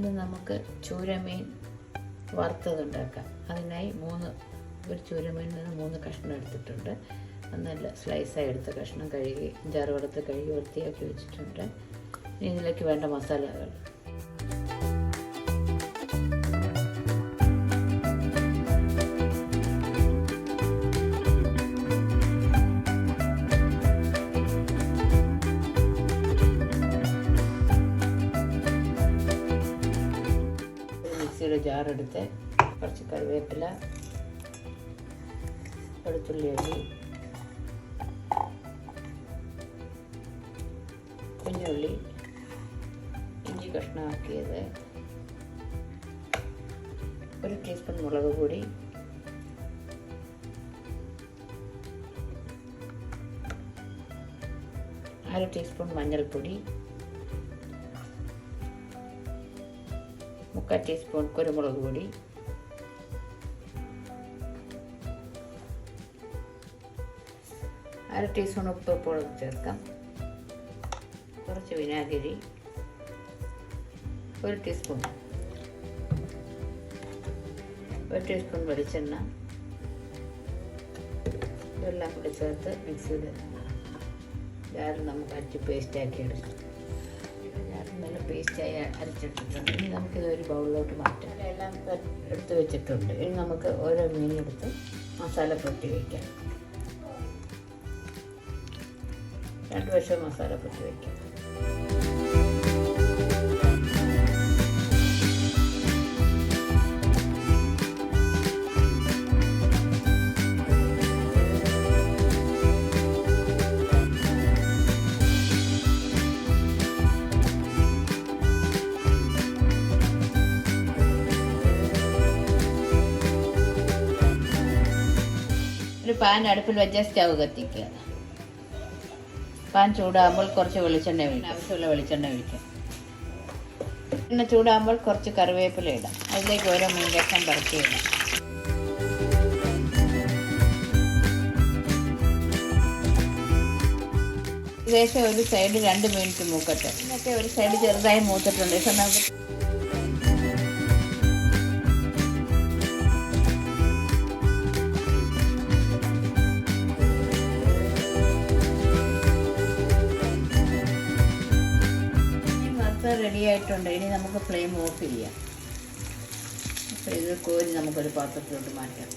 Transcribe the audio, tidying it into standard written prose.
ഇന്ന് നമുക്ക് ചൂരമീൻ വറുത്തതുണ്ടാക്കാം. അതിനായി ഒരു ചൂരമീനിൽ നിന്ന് 3 കഷ്ണം എടുത്തിട്ടുണ്ട്. നല്ല സ്ലൈസായി എടുത്ത കഷ്ണം കഴുകി 5-6 വെള്ളത്തിൽ കഴുകി വൃത്തിയാക്കി വെച്ചിട്ടുണ്ട്. ഇനി ഇതിലേക്ക് വേണ്ട മസാലകൾ: മിക്സിയുടെ ജാറെടുത്ത് കുറച്ച് കറിവേപ്പില, വെളുത്തുള്ളി അല്ലി, കുഞ്ഞുള്ളി, ഇഞ്ചി കഷ്ണമാക്കിയത്, 1 ടീസ്പൂൺ മുളക് പൊടി, അര ടീസ്പൂൺ മഞ്ഞൾപ്പൊടി, 1/4 ടീസ്പൂൺ കുരുമുളക് പൊടി, അര ടീസ്പൂൺ ഉപ്പ് ഇപ്പോൾ ചേർക്കാം, കുറച്ച് വിനാഗിരി, 1 ടീസ്പൂൺ വെളിച്ചെണ്ണ, ഇതെല്ലാം കൂടി ചേർത്ത് മിക്സിയിൽ ജാറിൽ നമുക്ക് അരച്ച് പേസ്റ്റാക്കി എടുക്കാം. ജാറിൽ നല്ല പേസ്റ്റായി അരച്ചെടുത്തിട്ടുണ്ട്. ഇനി നമുക്കിതൊരു ബൗളിലോട്ട് മാറ്റാം. എല്ലാം എടുത്ത് വെച്ചിട്ടുണ്ട്. ഇനി നമുക്ക് ഓരോ മീനെടുത്ത് മസാല പൊട്ടി വയ്ക്കാം. 2 വശം മസാല പൊട്ടി വയ്ക്കാം. ഒരു പാൻ അടുപ്പിൽ വെച്ച സ്റ്റവ് കത്തിക്കുക. പാൻ ചൂടാകുമ്പോൾ കുറച്ച് വെളിച്ചെണ്ണ ഒഴിക്കാം. ആവശ്യമുള്ള വെളിച്ചെണ്ണ ഒഴിക്കാം. എണ്ണ ചൂടാകുമ്പോൾ കുറച്ച് കറിവേപ്പില ഇടാം. അതിലേക്ക് ഓരോ മീൻ കഷ്ണം പറിച്ച് ഇടാം. ഏകദേശം ഒരു സൈഡ് 2 മിനിറ്റ് മൂക്കട്ടെ. ഇന്നത്തെ ഒരു സൈഡ് ചെറുതായി മൂത്തിട്ടുണ്ട്. പക്ഷെ നമുക്ക് റെഡി ആയിട്ടുണ്ട്. ഇനി നമുക്ക് ഫ്ലെയിം ഓഫ് ചെയ്യാം. അപ്പോൾ ഇത് കോരി നമുക്കൊരു പാത്രത്തിലോട്ട് മാറ്റാം.